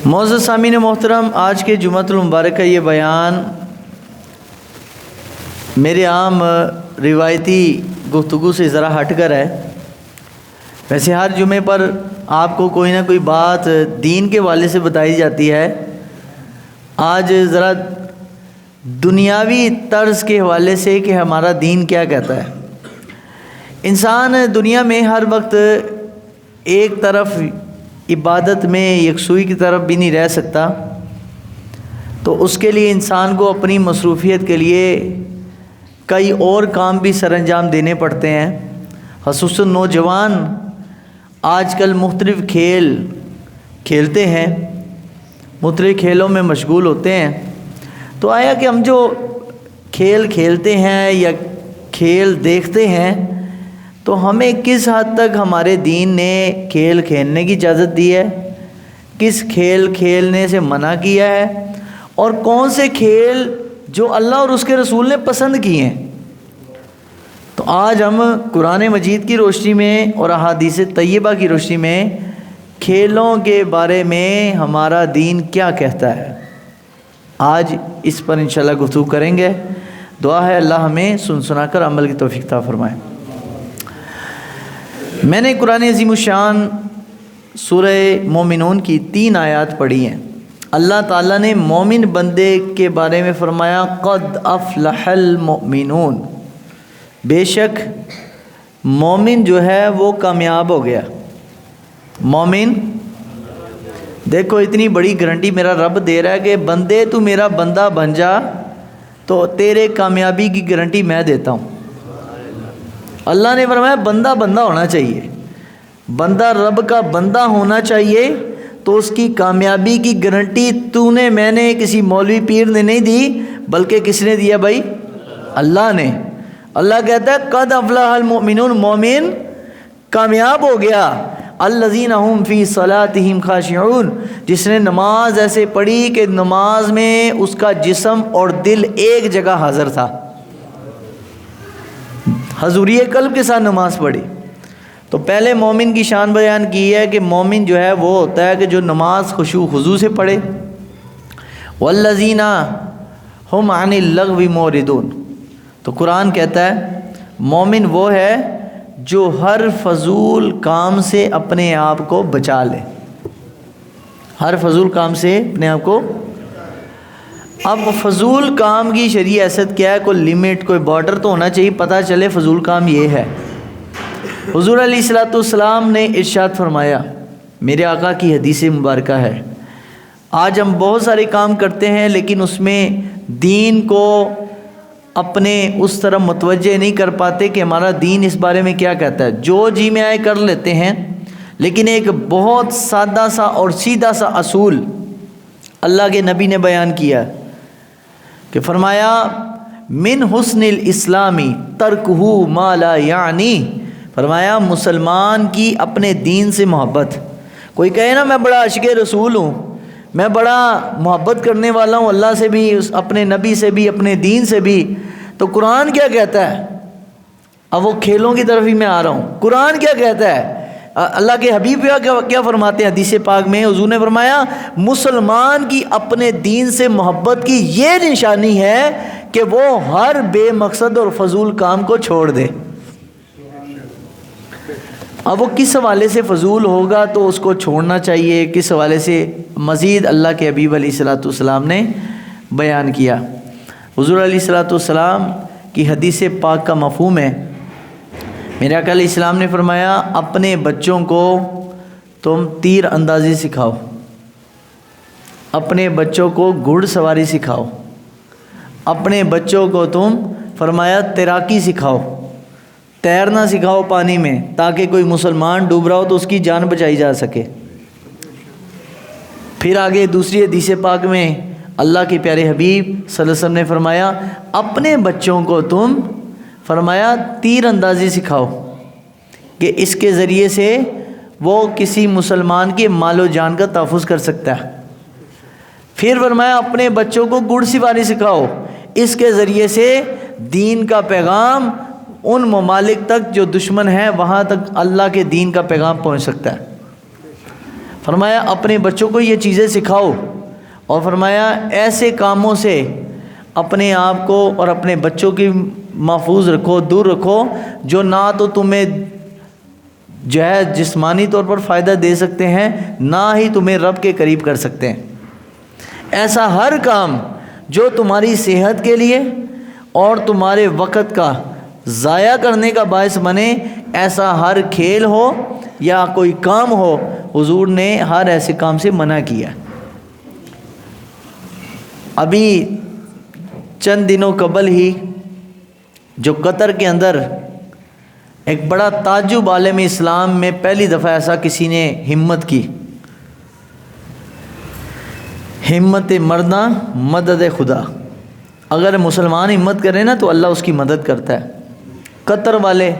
معزز سامعین محترم، آج کے جمعۃ المبارک کا یہ بیان میرے عام روایتی گفتگو سے ذرا ہٹ کر ہے۔ ویسے ہر جمعے پر آپ کو کوئی نہ کوئی بات دین کے حوالے سے بتائی جاتی ہے۔ آج ذرا دنیاوی طرز کے حوالے سے کہ ہمارا دین کیا کہتا ہے۔ انسان دنیا میں ہر وقت ایک طرف عبادت میں یکسوئی کی طرف بھی نہیں رہ سکتا، تو اس کے لیے انسان کو اپنی مصروفیت کے لیے کئی اور کام بھی سر انجام دینے پڑتے ہیں۔ خصوصاً نوجوان آج کل مختلف کھیل کھیلتے ہیں، مختلف کھیلوں میں مشغول ہوتے ہیں۔ تو آیا کہ ہم جو کھیل کھیلتے ہیں یا کھیل دیکھتے ہیں، تو ہمیں کس حد تک ہمارے دین نے کھیل کھیلنے کی اجازت دی ہے، کس کھیل کھیلنے سے منع کیا ہے، اور کون سے کھیل جو اللہ اور اس کے رسول نے پسند کیے ہیں۔ تو آج ہم قرآن مجید کی روشنی میں اور احادیث طیبہ کی روشنی میں کھیلوں کے بارے میں ہمارا دین کیا کہتا ہے، آج اس پر انشاءاللہ گفتگو کریں گے۔ دعا ہے اللہ ہمیں سن سنا کر عمل کی توفیق عطا فرمائے۔ میں نے قرآن عظیم الشان سورہ مومنون کی 3 آیات پڑھی ہیں۔ اللہ تعالیٰ نے مومن بندے کے بارے میں فرمایا قد افلح المؤمنون، بے شک مومن جو ہے وہ کامیاب ہو گیا۔ مومن، دیکھو اتنی بڑی گارنٹی میرا رب دے رہا ہے کہ بندے تو میرا بندہ بن جا تو تیرے کامیابی کی گارنٹی میں دیتا ہوں۔ اللہ نے فرمایا بندہ بندہ ہونا چاہیے، بندہ رب کا بندہ ہونا چاہیے، تو اس کی کامیابی کی گارنٹی تو نے، میں نے، کسی مولوی پیر نے نہیں دی، بلکہ کس نے دیا بھائی؟ اللہ نے۔ اللہ کہتا ہے قد افلح المؤمنون، مومن کامیاب ہو گیا۔ الذین هم فی صلاتہم خاشعون، جس نے نماز ایسے پڑھی کہ نماز میں اس کا جسم اور دل ایک جگہ حاضر تھا، حضوری قلب کے ساتھ نماز پڑھی۔ تو پہلے مومن کی شان بیان کی ہے کہ مومن جو ہے وہ ہوتا ہے کہ جو نماز خشوع خضوع سے پڑھے۔ والذین هم عن اللغو معرضون، تو قرآن کہتا ہے مومن وہ ہے جو ہر فضول کام سے اپنے آپ کو بچا لے، ہر فضول کام سے اپنے آپ کو۔ اب فضول کام کی شرعی حیثیت کیا ہے؟ کوئی لمٹ، کوئی بارڈر تو ہونا چاہیے، پتہ چلے فضول کام یہ ہے۔ حضور علیہ الصلوۃ والسلام نے ارشاد فرمایا، میرے آقا کی حدیث مبارکہ ہے، آج ہم بہت سارے کام کرتے ہیں لیکن اس میں دین کو اپنے اس طرح متوجہ نہیں کر پاتے کہ ہمارا دین اس بارے میں کیا کہتا ہے۔ جو جی میں آئے کر لیتے ہیں، لیکن ایک بہت سادہ سا اور سیدھا سا اصول اللہ کے نبی نے بیان کیا کہ فرمایا من حسن الاسلامی ترکہ ما لا یعنی، فرمایا مسلمان کی اپنے دین سے محبت۔ کوئی کہے نا میں بڑا عاشق رسول ہوں، میں بڑا محبت کرنے والا ہوں اللہ سے بھی، اپنے نبی سے بھی، اپنے دین سے بھی، تو قرآن کیا کہتا ہے؟ اب وہ کھیلوں کی طرف ہی میں آ رہا ہوں۔ قرآن کیا کہتا ہے؟ اللہ کے حبیب کیا فرماتے ہیں حدیث پاک میں؟ حضور نے فرمایا مسلمان کی اپنے دین سے محبت کی یہ نشانی ہے کہ وہ ہر بے مقصد اور فضول کام کو چھوڑ دے۔ اب وہ کس حوالے سے فضول ہوگا تو اس کو چھوڑنا چاہیے، کس حوالے سے، مزید اللہ کے حبیب علیہ الصلوۃ والسلام نے بیان کیا۔ حضور علیہ الصلوۃ والسلام کی حدیث پاک کا مفہوم ہے، میرے آقا علیہ السلام نے فرمایا اپنے بچوں کو تم تیر اندازی سکھاؤ، اپنے بچوں کو گھڑ سواری سکھاؤ، اپنے بچوں کو تم فرمایا تیراکی سکھاؤ، تیرنا سکھاؤ پانی میں، تاکہ کوئی مسلمان ڈوب رہا ہو تو اس کی جان بچائی جا سکے۔ پھر آگے دوسری حدیث پاک میں اللہ کے پیارے حبیب صلی اللہ علیہ وسلم نے فرمایا اپنے بچوں کو تم فرمایا تیر اندازی سکھاؤ کہ اس کے ذریعے سے وہ کسی مسلمان کے مال و جان کا تحفظ کر سکتا ہے۔ پھر فرمایا اپنے بچوں کو گھڑ سواری سکھاؤ، اس کے ذریعے سے دین کا پیغام ان ممالک تک جو دشمن ہیں وہاں تک اللہ کے دین کا پیغام پہنچ سکتا ہے۔ فرمایا اپنے بچوں کو یہ چیزیں سکھاؤ، اور فرمایا ایسے کاموں سے اپنے آپ کو اور اپنے بچوں کی محفوظ رکھو، دور رکھو، جو نہ تو تمہیں جو ہے جسمانی طور پر فائدہ دے سکتے ہیں، نہ ہی تمہیں رب کے قریب کر سکتے ہیں۔ ایسا ہر کام جو تمہاری صحت کے لیے اور تمہارے وقت کا ضائع کرنے کا باعث بنے، ایسا ہر کھیل ہو یا کوئی کام ہو، حضور نے ہر ایسے کام سے منع کیا۔ ابھی چند دنوں قبل ہی جو قطر کے اندر ایک بڑا تعجب عالم اسلام میں پہلی دفعہ ایسا کسی نے ہمت کی، ہمت مردہ مدد خدا، اگر مسلمان ہمت کرے نا تو اللہ اس کی مدد کرتا ہے۔ قطر والے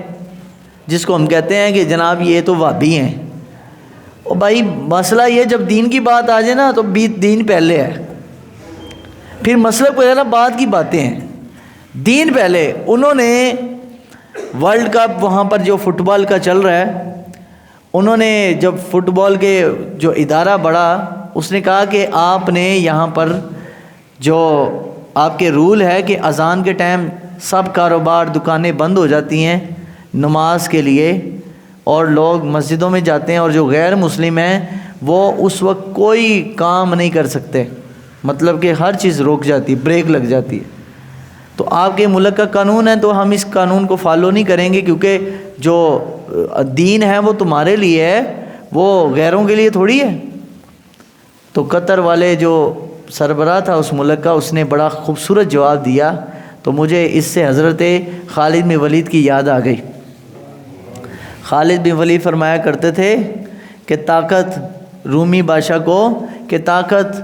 جس کو ہم کہتے ہیں کہ جناب یہ تو وہابی ہیں، اور بھائی مسئلہ یہ جب دین کی بات آ جائے نا تو دین پہلے ہے، پھر مسلک وغیرہ بعد کی باتیں ہیں، دین پہلے۔ انہوں نے ورلڈ کپ وہاں پر جو فٹ بال کا چل رہا ہے، انہوں نے جب فٹ بال کے جو ادارہ بڑھا، اس نے کہا کہ آپ نے یہاں پر جو آپ کے رول ہے کہ اذان کے ٹائم سب کاروبار دکانیں بند ہو جاتی ہیں نماز کے لیے، اور لوگ مسجدوں میں جاتے ہیں، اور جو غیر مسلم ہیں وہ اس وقت کوئی کام نہیں کر سکتے، مطلب کہ ہر چیز روک جاتی، بریک لگ جاتی ہے۔ تو آپ کے ملک کا قانون ہے تو ہم اس قانون کو فالو نہیں کریں گے، کیونکہ جو دین ہے وہ تمہارے لیے ہے، وہ غیروں کے لیے تھوڑی ہے۔ تو قطر والے جو سربراہ تھا اس ملک کا، اس نے بڑا خوبصورت جواب دیا، تو مجھے اس سے حضرت خالد بن ولید کی یاد آ گئی۔ خالد بن ولید فرمایا کرتے تھے کہ طاقت رومی بادشاہ کو کہ طاقت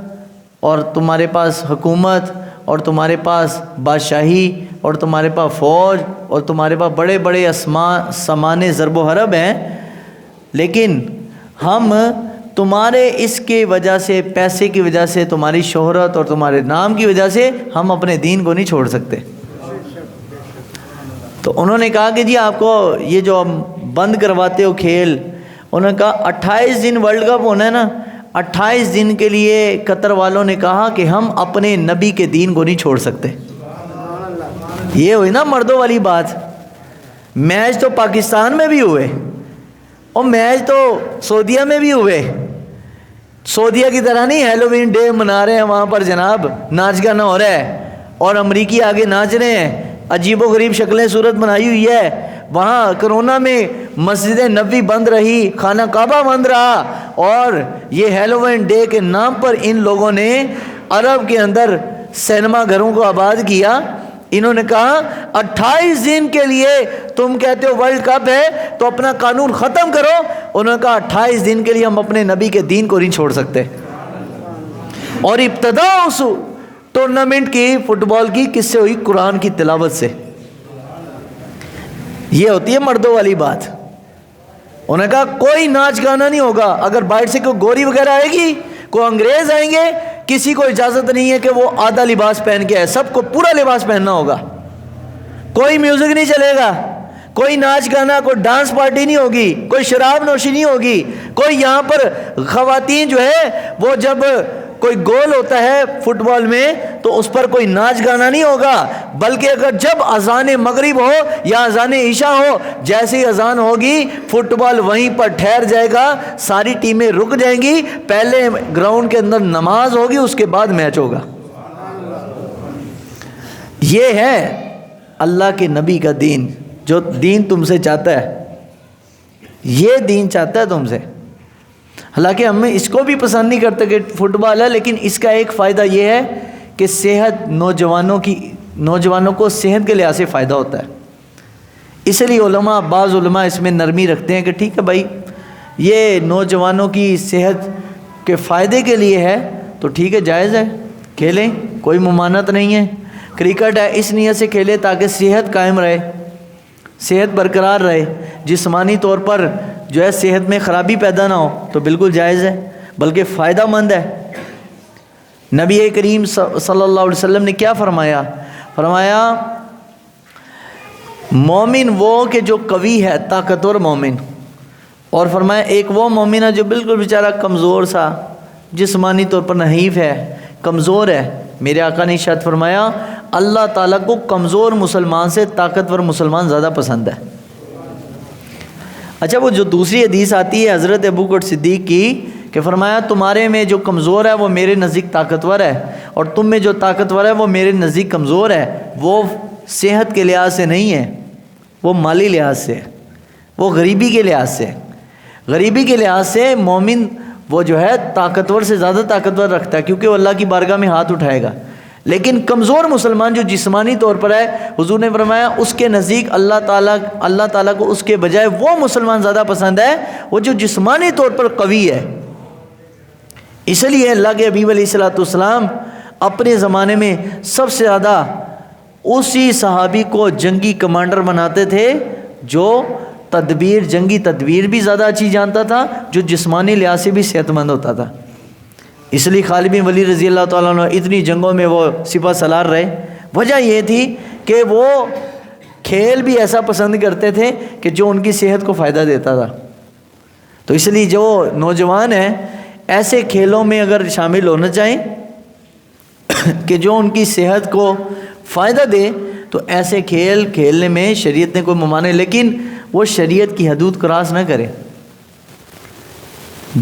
اور تمہارے پاس حکومت اور تمہارے پاس بادشاہی اور تمہارے پاس فوج اور تمہارے پاس بڑے بڑے سامان ضرب و حرب ہیں، لیکن ہم تمہارے اس کی وجہ سے، پیسے کی وجہ سے، تمہاری شہرت اور تمہارے نام کی وجہ سے ہم اپنے دین کو نہیں چھوڑ سکتے۔ تو انہوں نے کہا کہ جی آپ کو یہ جو بند کرواتے ہو کھیل، انہوں نے کہا 28 دن ورلڈ کپ ہونا ہے نا، 28 دن کے لیے قطر والوں نے کہا کہ ہم اپنے نبی کے دین کو نہیں چھوڑ سکتے۔ یہ ہوئی نا مردوں والی بات۔ میچ تو پاکستان میں بھی ہوئے، اور میچ تو سعودیہ میں بھی ہوئے، سعودیہ کی طرح نہیں ہیلووین ڈے منا رہے ہیں وہاں پر جناب، ناچ گانا ہو رہا ہے اور امریکی آگے ناچ رہے ہیں، عجیب و غریب شکلیں صورت بنائی ہوئی ہے۔ وہاں کرونا میں مسجد نبوی بند رہی، خانہ کعبہ بند رہا، اور یہ ہیلووین ڈے کے نام پر ان لوگوں نے عرب کے اندر سینما گھروں کو آباد کیا۔ انہوں نے کہا 28 دن کے لیے تم کہتے ہو ورلڈ کپ ہے تو اپنا قانون ختم کرو۔ انہوں نے کہا 28 دن کے لیے ہم اپنے نبی کے دین کو نہیں چھوڑ سکتے۔ اور ابتدا اس ٹورنامنٹ کی فٹ بال کی کس سے ہوئی؟ قرآن کی تلاوت سے۔ یہ ہوتی ہے مردوں والی بات۔ انہوں نے کہا کوئی ناچ گانا نہیں ہوگا، اگر باہر سے کوئی گوری وغیرہ آئے گی، کوئی انگریز آئیں گے، کسی کو اجازت نہیں ہے کہ وہ آدھا لباس پہن کے آئے، سب کو پورا لباس پہننا ہوگا۔ کوئی میوزک نہیں چلے گا، کوئی ناچ گانا، کوئی ڈانس پارٹی نہیں ہوگی، کوئی شراب نوشی نہیں ہوگی، کوئی یہاں پر خواتین جو ہے وہ جب کوئی گول ہوتا ہے فٹ بال میں تو اس پر کوئی ناچ گانا نہیں ہوگا، بلکہ اگر جب اذان مغرب ہو یا اذان عشاء ہو، جیسے ہی اذان ہوگی فٹ بال وہیں پر ٹھہر جائے گا، ساری ٹیمیں رک جائیں گی، پہلے گراؤنڈ کے اندر نماز ہوگی، اس کے بعد میچ ہوگا۔ یہ ہے اللہ کے نبی کا دین، جو دین تم سے چاہتا ہے، یہ دین چاہتا ہے تم سے۔ حالانکہ ہم اس کو بھی پسند نہیں کرتے کہ فٹ بال ہے، لیکن اس کا ایک فائدہ یہ ہے کہ صحت نوجوانوں کو صحت کے لحاظ سے فائدہ ہوتا ہے۔ اس لیے بعض علماء اس میں نرمی رکھتے ہیں کہ ٹھیک ہے بھائی یہ نوجوانوں کی صحت کے فائدے کے لیے ہے تو ٹھیک ہے، جائز ہے، کھیلیں، کوئی ممانعت نہیں ہے۔ کرکٹ ہے اس نیت سے کھیلے تاکہ صحت قائم رہے، صحت برقرار رہے، جسمانی طور پر جو ہے صحت میں خرابی پیدا نہ ہو، تو بالکل جائز ہے، بلکہ فائدہ مند ہے۔ نبی کریم صلی اللہ علیہ وسلم نے کیا فرمایا؟ فرمایا مومن وہ کہ جو قوی ہے، طاقتور مومن، اور فرمایا ایک وہ مومن ہے جو بالکل بیچارہ کمزور سا، جسمانی طور پر نحیف ہے، کمزور ہے، میرے آقا نے ارشاد فرمایا اللہ تعالیٰ کو کمزور مسلمان سے طاقتور مسلمان زیادہ پسند ہے۔ اچھا وہ جو دوسری حدیث آتی ہے حضرت ابوبکر صدیق کی کہ فرمایا تمہارے میں جو کمزور ہے وہ میرے نزدیک طاقتور ہے، اور تم میں جو طاقتور ہے وہ میرے نزدیک کمزور ہے، وہ صحت کے لحاظ سے نہیں ہے، وہ مالی لحاظ سے ہے، وہ غریبی کے لحاظ سے ہے۔ غریبی کے لحاظ سے مومن وہ جو ہے طاقتور سے زیادہ طاقتور رکھتا ہے، کیونکہ وہ اللہ کی بارگاہ میں ہاتھ اٹھائے گا، لیکن کمزور مسلمان جو جسمانی طور پر ہے، حضور نے فرمایا اس کے نزدیک اللہ تعالیٰ کو اس کے بجائے وہ مسلمان زیادہ پسند ہے وہ جو جسمانی طور پر قوی ہے۔ اس لیے اللہ کے حبیب علیہ الصلوۃ والسلام اپنے زمانے میں سب سے زیادہ اسی صحابی کو جنگی کمانڈر بناتے تھے جو جنگی تدبیر بھی زیادہ اچھی جانتا تھا، جو جسمانی لحاظ سے بھی صحت مند ہوتا تھا۔ اس لیے خالد بن ولید رضی اللہ تعالیٰ عنہ اتنی جنگوں میں وہ سپہ سالار رہے، وجہ یہ تھی کہ وہ کھیل بھی ایسا پسند کرتے تھے کہ جو ان کی صحت کو فائدہ دیتا تھا۔ تو اس لیے جو نوجوان ہیں ایسے کھیلوں میں اگر شامل ہونا چاہیں کہ جو ان کی صحت کو فائدہ دے تو ایسے کھیل کھیلنے میں شریعت نے کوئی ممانع، لیکن وہ شریعت کی حدود کراس نہ کرے،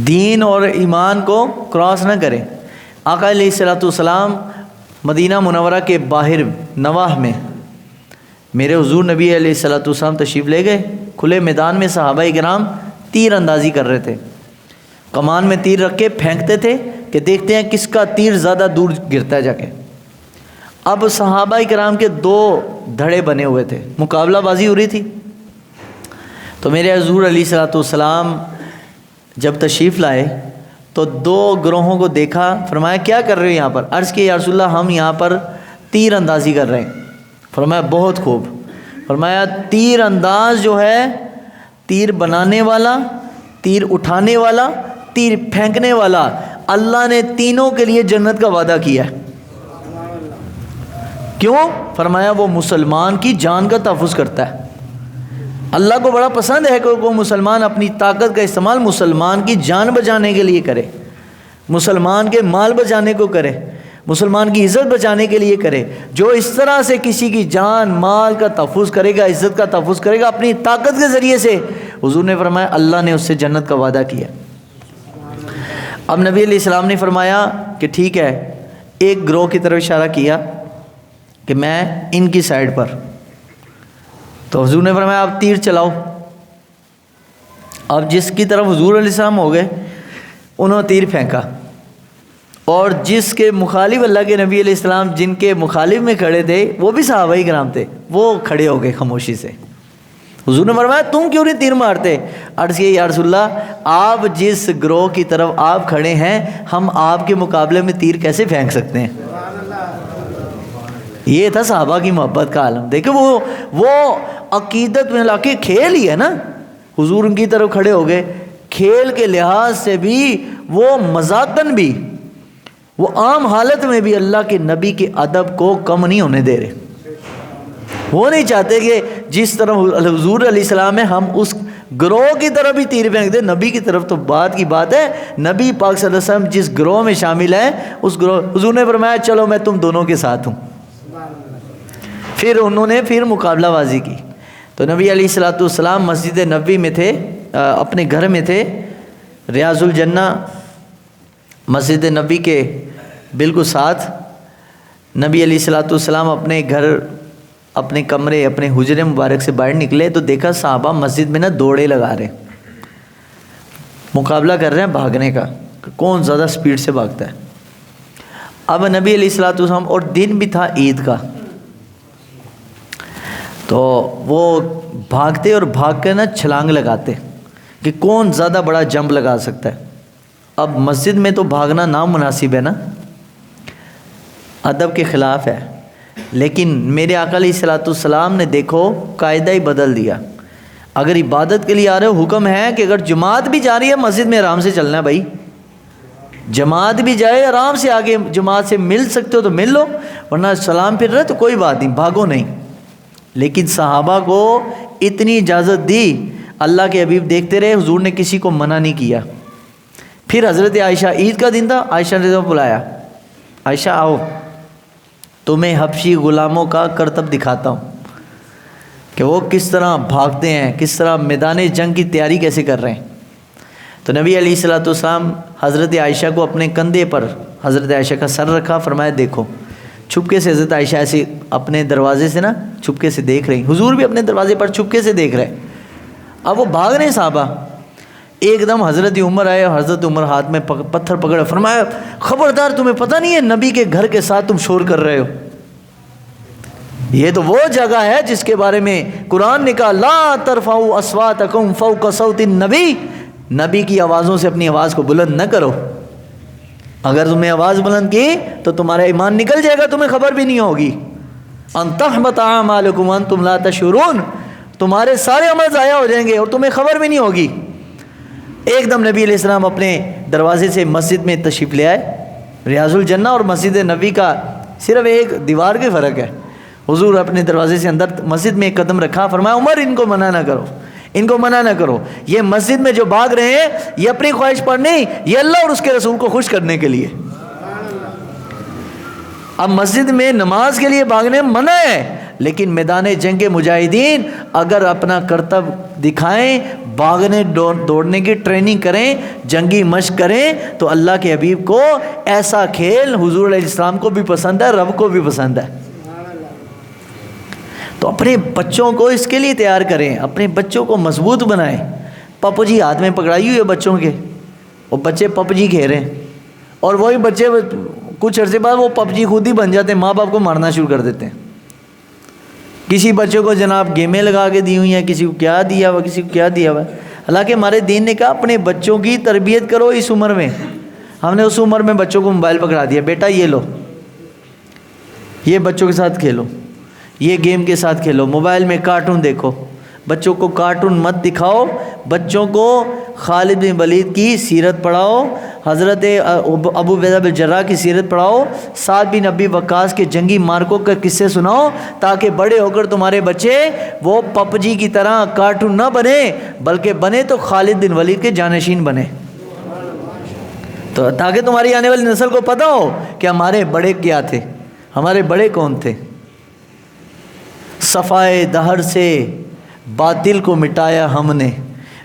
دین اور ایمان کو کراس نہ کرے۔ آقا علیہ الصلوۃ والسلام مدینہ منورہ کے باہر نواح میں میرے حضور نبی علیہ الصلوۃ والسلام تشریف لے گئے، کھلے میدان میں صحابہ کرام تیر اندازی کر رہے تھے، کمان میں تیر رکھ کے پھینکتے تھے کہ دیکھتے ہیں کس کا تیر زیادہ دور گرتا ہے جا کے۔ اب صحابہ کرام کے دو دھڑے بنے ہوئے تھے، مقابلہ بازی ہو رہی تھی۔ تو میرے حضور علیہ الصلوۃ والسلام جب تشریف لائے تو دو گروہوں کو دیکھا، فرمایا کیا کر رہے ہو یہاں پر؟ عرض کہ یا رسول اللہ ہم یہاں پر تیر اندازی کر رہے ہیں۔ فرمایا بہت خوب۔ فرمایا تیر انداز جو ہے، تیر بنانے والا، تیر اٹھانے والا، تیر پھینکنے والا، اللہ نے تینوں کے لیے جنت کا وعدہ کیا ہے۔ کیوں؟ فرمایا وہ مسلمان کی جان کا تحفظ کرتا ہے۔ اللہ کو بڑا پسند ہے کہ وہ مسلمان اپنی طاقت کا استعمال مسلمان کی جان بچانے کے لیے کرے، مسلمان کے مال بچانے کو کرے، مسلمان کی عزت بچانے کے لیے کرے۔ جو اس طرح سے کسی کی جان مال کا تحفظ کرے گا، عزت کا تحفظ کرے گا اپنی طاقت کے ذریعے سے، حضور نے فرمایا اللہ نے اس سے جنت کا وعدہ کیا۔ اب نبی علیہ السلام نے فرمایا کہ ٹھیک ہے، ایک گروہ کی طرف اشارہ کیا کہ میں ان کی سائڈ پر، تو حضور نے فرمایا آپ تیر چلاؤ۔ اب جس کی طرف حضور علیہ السلام ہو گئے انہوں نے تیر پھینکا، اور جس کے مخالف اللہ کے نبی علیہ السلام جن کے مخالف میں کھڑے تھے وہ بھی صحابہ کرام تھے، وہ کھڑے ہو گئے خاموشی سے۔ حضور نے فرمایا تم کیوں نہیں تیر مارتے؟ عرض کیا یا رسول اللہ آپ جس گروہ کی طرف آپ کھڑے ہیں ہم آپ کے مقابلے میں تیر کیسے پھینک سکتے ہیں؟ یہ تھا صحابہ کی محبت کا عالم۔ دیکھیں وہ عقیدت میں لا کے کھیل ہی ہے نا، حضور ان کی طرف کھڑے ہو گئے، کھیل کے لحاظ سے بھی وہ مذاقاً بھی، وہ عام حالت میں بھی اللہ کے نبی کے ادب کو کم نہیں ہونے دے رہے۔ وہ نہیں چاہتے کہ جس طرح حضور علیہ السلام ہے ہم اس گروہ کی طرف بھی تیر پھینک دیں، نبی کی طرف تو بات کی بات ہے، نبی پاک صلی اللہ علیہ وسلم جس گروہ میں شامل ہیں اس گروہ، حضور نے فرمایا چلو میں تم دونوں کے ساتھ ہوں۔ پھر انہوں نے مقابلہ بازی کی۔ تو نبی علیہ الصلوۃ والسلام مسجد نبوی میں تھے، اپنے گھر میں تھے، ریاض الجنہ مسجد نبوی کے بالکل ساتھ۔ نبی علیہ الصلوۃ والسلام اپنے گھر، اپنے کمرے، اپنے حجرے مبارک سے باہر نکلے تو دیکھا صحابہ مسجد میں دوڑے لگا رہے، مقابلہ کر رہے ہیں بھاگنے کا، کون زیادہ سپیڈ سے بھاگتا ہے۔ اب نبی علیہ الصلوۃ والسلام، اور دن بھی تھا عید کا، تو وہ بھاگتے اور بھاگ کے چھلانگ لگاتے کہ کون زیادہ بڑا جمپ لگا سکتا ہے۔ اب مسجد میں تو بھاگنا نامناسب ہے نا، ادب کے خلاف ہے، لیکن میرے آقا علیہ الصلوۃ والسلام نے دیکھو قاعدہ ہی بدل دیا۔ اگر عبادت کے لیے آ رہے ہو، حکم ہے کہ اگر جماعت بھی جا رہی ہے مسجد میں آرام سے چلنا ہے بھائی، جماعت بھی جائے آرام سے آگے، جماعت سے مل سکتے ہو تو مل لو، ورنہ سلام پھر رہے تو کوئی بات نہیں، بھاگو نہیں۔ لیکن صحابہ کو اتنی اجازت دی، اللہ کے حبیب دیکھتے رہے، حضور نے کسی کو منع نہیں کیا۔ پھر حضرت عائشہ، عید کا دن تھا، عائشہ نے بلایا، عائشہ آؤ تمہیں حبشی غلاموں کا کرتب دکھاتا ہوں کہ وہ کس طرح بھاگتے ہیں، کس طرح میدان جنگ کی تیاری کیسے کر رہے ہیں۔ تو نبی علیہ الصلوۃ والسلام حضرت عائشہ کو اپنے کندھے پر حضرت عائشہ کا سر رکھا، فرمایا دیکھو۔ چھپکے سے حضرت عائشہ ایسے اپنے دروازے سے نا چھپکے سے دیکھ رہی، حضور بھی اپنے دروازے پر چھپکے سے دیکھ رہے۔ اب وہ بھاگ رہے ہیں صحابہ، ایک دم حضرت عمر آئے اور حضرت عمر ہاتھ میں پتھر پکڑے، فرمایا خبردار تمہیں پتہ نہیں ہے نبی کے گھر کے ساتھ تم شور کر رہے ہو؟ یہ تو وہ جگہ ہے جس کے بارے میں قرآن نے کہا لا ترفعوا اصواتکم فوق صوت النبی، نبی کی آوازوں سے اپنی آواز کو بلند نہ کرو۔ اگر تم نے آواز بلند کی تو تمہارا ایمان نکل جائے گا، تمہیں خبر بھی نہیں ہوگی۔ ان تحبط اعمالکم وانتم لا تشعرون، تمہارے سارے عمل ضائع ہو جائیں گے اور تمہیں خبر بھی نہیں ہوگی۔ ایک دم نبی علیہ السلام اپنے دروازے سے مسجد میں تشریف لے آئے۔ ریاض الجنہ اور مسجد نبی کا صرف ایک دیوار کے فرق ہے۔ حضور اپنے دروازے سے اندر مسجد میں ایک قدم رکھا، فرمایا عمر ان کو منع نہ کرو، ان کو منع نہ کرو، یہ مسجد میں جو بھاگ رہے ہیں یہ اپنی خواہش پر نہیں، یہ اللہ اور اس کے رسول کو خوش کرنے کے لیے۔ اب مسجد میں نماز کے لیے بھاگنے منع ہے، لیکن میدان جنگ کے مجاہدین اگر اپنا کرتب دکھائیں، بھاگنے دوڑنے کی ٹریننگ کریں، جنگی مشق کریں، تو اللہ کے حبیب کو ایسا کھیل حضور علیہ السلام کو بھی پسند ہے، رب کو بھی پسند ہے۔ تو اپنے بچوں کو اس کے لیے تیار کریں، اپنے بچوں کو مضبوط بنائیں۔ پپ جی ہاتھ میں پکڑائی ہوئی ہے بچوں کے، وہ بچے پپ جی کھیل رہے ہیں، اور وہی بچے کچھ عرصے بعد وہ پپ جی خود ہی بن جاتے ہیں، ماں باپ کو مارنا شروع کر دیتے ہیں۔ کسی بچے کو جناب گیمیں لگا کے دی ہوئی ہیں، کسی کو کیا دیا ہوا، کسی کو کیا دیا ہوا۔ حالانکہ ہمارے دین نے کہا اپنے بچوں کی تربیت کرو اس عمر میں۔ ہم نے اس عمر میں بچوں کو موبائل پکڑا دیا، بیٹا یہ لو، یہ بچوں کے ساتھ کھیلو، یہ گیم کے ساتھ کھیلو، موبائل میں کارٹون دیکھو۔ بچوں کو کارٹون مت دکھاؤ، بچوں کو خالد بن ولید کی سیرت پڑھاؤ، حضرت ابو عبیدہ بن جراح کی سیرت پڑھاؤ، سعد بن ابی وقاص کے جنگی مارکوں کے قصے سناؤ، تاکہ بڑے ہو کر تمہارے بچے وہ پپ جی کی طرح کارٹون نہ بنے، بلکہ بنے تو خالد بن ولید کے جانشین بنے، تو تاکہ تمہاری آنے والی نسل کو پتہ ہو کہ ہمارے بڑے کیا تھے، ہمارے بڑے کون تھے۔ صفائے دہر سے باطل کو مٹایا ہم نے،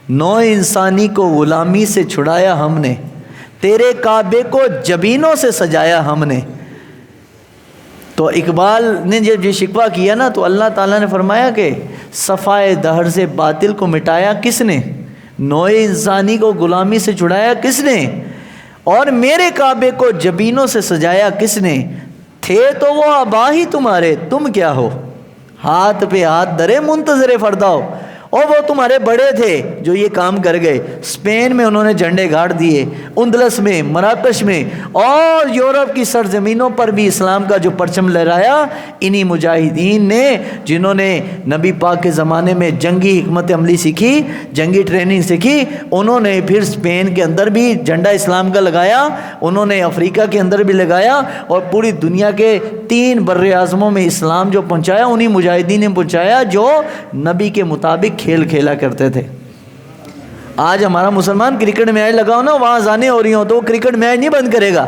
نو انسانی کو غلامی سے چھڑایا ہم نے، تیرے کعبے کو جبینوں سے سجایا ہم نے۔ تو اقبال نے جب یہ شکوہ کیا نا تو اللہ تعالیٰ نے فرمایا کہ صفائے دہر سے باطل کو مٹایا کس نے، نو انسانی کو غلامی سے چھڑایا کس نے، اور میرے کعبے کو جبینوں سے سجایا کس نے، تھے تو وہ آبا ہی تمہارے، تم کیا ہو، ہاتھ پہ ہاتھ درے منتظر فرداؤ، اور وہ تمہارے بڑے تھے جو یہ کام کر گئے۔ اسپین میں انہوں نے جھنڈے گاڑ دیے، اندلس میں، مراکش میں، اور یورپ کی سرزمینوں پر بھی اسلام کا جو پرچم لہرایا انہی مجاہدین نے، جنہوں نے نبی پاک کے زمانے میں جنگی حکمت عملی سیکھی، جنگی ٹریننگ سیکھی، انہوں نے پھر اسپین کے اندر بھی جھنڈا اسلام کا لگایا، انہوں نے افریقہ کے اندر بھی لگایا، اور پوری دنیا کے 3 بر اعظموں میں اسلام جو پہنچایا انہی مجاہدین نے پہنچایا جو نبی کے مطابق کھیل کھیلا کرتے تھے۔ آج ہمارا مسلمان کرکٹ میچ لگاؤ نا، وہاں اذانیں ہو رہی ہوں تو وہ کرکٹ میچ نہیں بند کرے گا،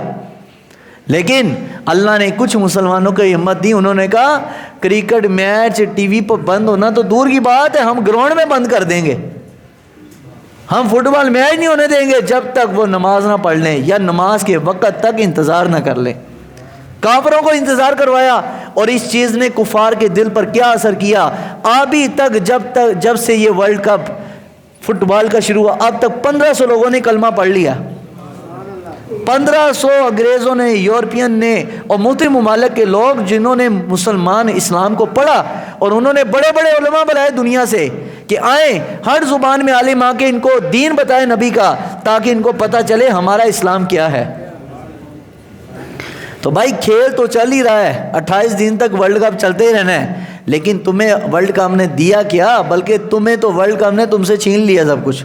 لیکن اللہ نے کچھ مسلمانوں کو ہمت دی، انہوں نے کہا کرکٹ میچ ٹی وی پر بند ہونا تو دور کی بات ہے، ہم گراؤنڈ میں بند کر دیں گے، ہم فٹ بال میچ نہیں ہونے دیں گے جب تک وہ نماز نہ پڑھ لیں یا نماز کے وقت تک انتظار نہ کر لیں۔ کافروں کو انتظار کروایا، اور اس چیز نے کفار کے دل پر کیا اثر کیا، ابھی تک جب سے یہ ورلڈ کپ فٹ بال کا شروع ہوا اب تک 1500 لوگوں نے کلمہ پڑھ لیا، 1500 انگریزوں نے، یورپین نے، اور مختلف ممالک کے لوگ جنہوں نے مسلمان اسلام کو پڑھا، اور انہوں نے بڑے بڑے علماء بلائے دنیا سے کہ آئیں ہر زبان میں عالم آ کے ان کو دین بتائے نبی کا، تاکہ ان کو پتہ چلے ہمارا اسلام کیا ہے۔ تو بھائی کھیل تو چل ہی رہا ہے، 28 دن تک ورلڈ کپ چلتے ہی رہنا ہے، لیکن تمہیں ورلڈ کپ نے دیا کیا، بلکہ تمہیں تو ورلڈ کپ نے تم سے چھین لیا سب کچھ۔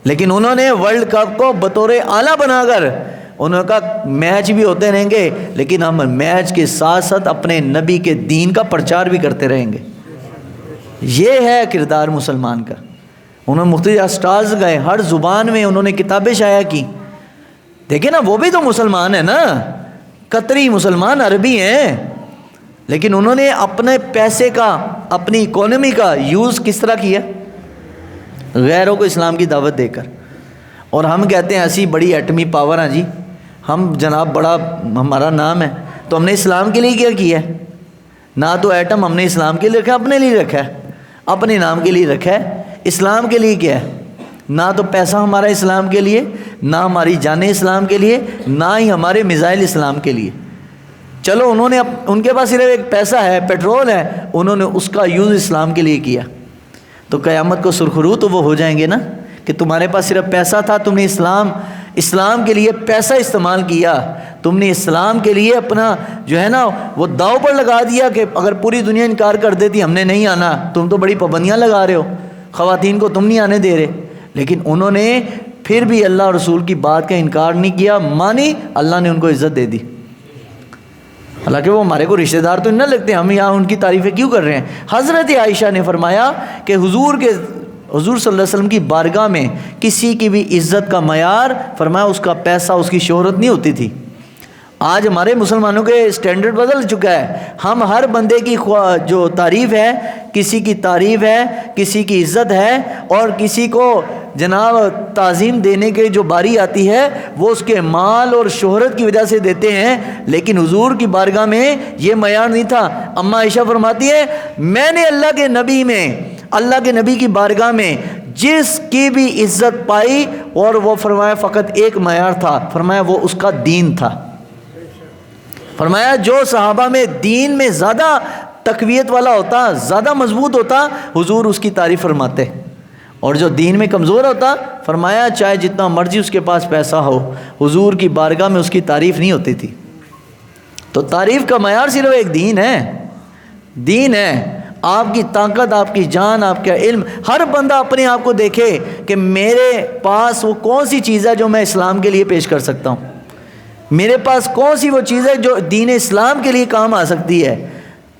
لیکن انہوں نے ورلڈ کپ کو بطور آلہ بنا کر انہوں نے کہا میچ بھی ہوتے رہیں گے، لیکن ہم میچ کے ساتھ ساتھ اپنے نبی کے دین کا پرچار بھی کرتے رہیں گے۔ یہ ہے کردار مسلمان کا۔ انہوں نے مختلف اسٹالز گئے، ہر زبان میں انہوں نے کتابیں شائع کی. دیکھیں نا، وہ بھی تو مسلمان ہیں نا، قطری مسلمان عربی ہیں، لیکن انہوں نے اپنے پیسے کا، اپنی اکانومی کا یوز کس طرح کیا؟ غیروں کو اسلام کی دعوت دے کر. اور ہم کہتے ہیں ایسی بڑی ایٹمی پاور ہیں جی، ہم جناب بڑا ہمارا نام ہے، تو ہم نے اسلام کے لیے کیا ہے؟ نہ تو ایٹم ہم نے اسلام کے لیے رکھا ہے، اپنے لیے رکھا ہے، اپنے نام کے لیے رکھا ہے. اسلام کے لیے کیا ہے؟ نہ تو پیسہ ہمارا اسلام کے لیے، نہ ہماری جانیں اسلام کے لیے، نہ ہی ہمارے میزائل اسلام کے لیے. چلو انہوں نے ان کے پاس صرف ایک پیسہ ہے، پیٹرول ہے، انہوں نے اس کا یوز اسلام کے لیے کیا. تو قیامت کو سرخرو تو وہ ہو جائیں گے نا کہ تمہارے پاس صرف پیسہ تھا، تم نے اسلام کے لیے پیسہ استعمال کیا، تم نے اسلام کے لیے اپنا جو ہے نا وہ داؤ پر لگا دیا کہ اگر پوری دنیا انکار کر دیتی ہم نے نہیں آنا، تم تو بڑی پابندیاں لگا رہے ہو، خواتین کو تم نہیں آنے دے رہے. لیکن انہوں نے پھر بھی اللہ اور رسول کی بات کا انکار نہیں کیا، مانی، اللہ نے ان کو عزت دے دی. حالانکہ وہ ہمارے کو رشتہ دار تو نہ لگتے، ہم یہاں ان کی تعریفیں کیوں کر رہے ہیں؟ حضرت عائشہ نے فرمایا کہ حضور صلی اللہ علیہ وسلم کی بارگاہ میں کسی کی بھی عزت کا معیار فرمایا اس کا پیسہ، اس کی شہرت نہیں ہوتی تھی. آج ہمارے مسلمانوں کے اسٹینڈرڈ بدل چکا ہے. ہم ہر بندے کی جو تعریف ہے، کسی کی تعریف ہے، کسی کی عزت ہے، اور کسی کو جناب تعظیم دینے کے جو باری آتی ہے وہ اس کے مال اور شہرت کی وجہ سے دیتے ہیں. لیکن حضور کی بارگاہ میں یہ معیار نہیں تھا. اماں عائشہ فرماتی ہے میں نے اللہ کے نبی کی بارگاہ میں جس کی بھی عزت پائی، اور وہ فرمایا فقط ایک معیار تھا، فرمایا وہ اس کا دین تھا. فرمایا جو صحابہ میں دین میں زیادہ تقویت والا ہوتا، زیادہ مضبوط ہوتا، حضور اس کی تعریف فرماتے، اور جو دین میں کمزور ہوتا فرمایا چاہے جتنا مرضی اس کے پاس پیسہ ہو، حضور کی بارگاہ میں اس کی تعریف نہیں ہوتی تھی. تو تعریف کا معیار صرف ایک دین ہے. آپ کی طاقت، آپ کی جان، آپ کا علم، ہر بندہ اپنے آپ کو دیکھے کہ میرے پاس وہ کون سی چیز ہے جو میں اسلام کے لیے پیش کر سکتا ہوں، میرے پاس کون سی وہ چیز ہے جو دین اسلام کے لیے کام آ سکتی ہے.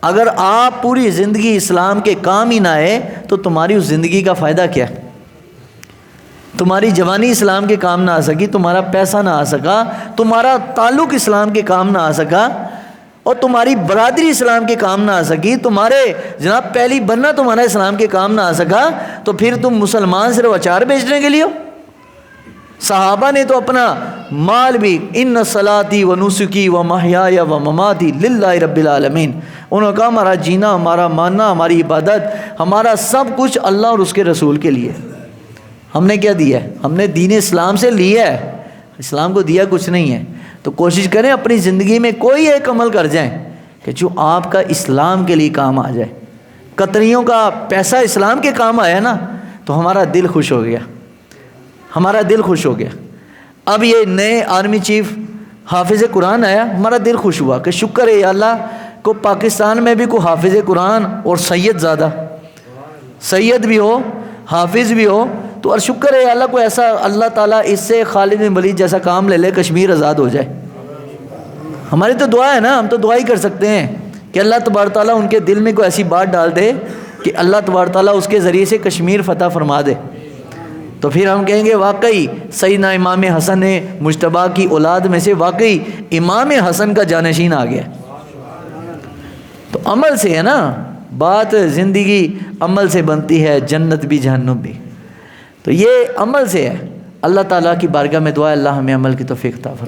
اگر آپ پوری زندگی اسلام کے کام ہی نہ آئے تو تمہاری اس زندگی کا فائدہ کیا؟ تمہاری جوانی اسلام کے کام نہ آ سکی، تمہارا پیسہ نہ آ سکا، تمہارا تعلق اسلام کے کام نہ آ سکا، اور تمہاری برادری اسلام کے کام نہ آ سکی، تمہارے جناب پہلی بننا تمہارا اسلام کے کام نہ آ سکا، تو پھر تم مسلمان صرف اچار بیچنے کے لیے ہو؟ صحابہ نے تو اپنا مال بھی، ان صلاتی و نسکی و محیای و مماتی للہ رب العالمین، انہوں نے کہا ہمارا جینا، ہمارا ماننا، ہماری عبادت، ہمارا سب کچھ اللہ اور اس کے رسول کے لیے. ہم نے کیا دیا ہے؟ ہم نے دین اسلام سے لیا ہے، اسلام کو دیا کچھ نہیں ہے. تو کوشش کریں اپنی زندگی میں کوئی ایک عمل کر جائیں کہ جو آپ کا اسلام کے لیے کام آ جائے. قطریوں کا پیسہ اسلام کے کام آیا نا تو ہمارا دل خوش ہو گیا، ہمارا دل خوش ہو گیا. اب یہ نئے آرمی چیف حافظ قرآن آیا، ہمارا دل خوش ہوا کہ شکر ہے یا اللہ کو پاکستان میں بھی کوئی حافظ قرآن اور سید زیادہ، سید بھی ہو، حافظ بھی ہو، تو اور شکر ہے یا اللہ کو ایسا اللہ تعالیٰ اس سے خالد بن ولید جیسا کام لے لے، کشمیر آزاد ہو جائے. ہماری تو دعا ہے نا، ہم تو دعا ہی کر سکتے ہیں کہ اللہ تبارک تعالیٰ ان کے دل میں کوئی ایسی بات ڈال دے کہ اللہ تبارک تعالیٰ اس کے ذریعے سے کشمیر فتح فرما دے. تو پھر ہم کہیں گے واقعی سیدنا امام حسن مجتبیٰ کی اولاد میں سے واقعی امام حسن کا جانشین آ گیا. تو عمل سے ہے نا بات، زندگی عمل سے بنتی ہے، جنت بھی جہنم بھی. تو یہ عمل سے ہے. اللہ تعالیٰ کی بارگاہ میں دعا ہے اللہ ہمیں عمل کی توفیق عطا فرمائے.